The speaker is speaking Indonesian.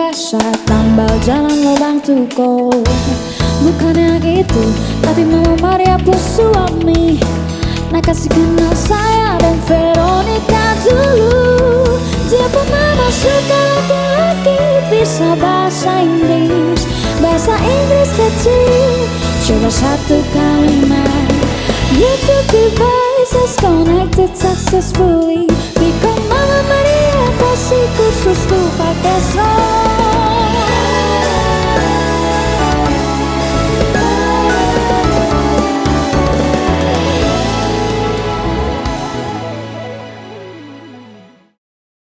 biasa, tambal jalan lubang tuko. Bukannya gitu, tapi Mama Maria pun suami. Nah kasih kenal saya dan Veronica dulu. Dia pun Mama suka laki-laki bisa bahasa Inggris, bahasa Inggris kecil. Coba satu kalimat. Bluetooth devices connected successfully. Because Mama Maria kasih kursus tuh pakai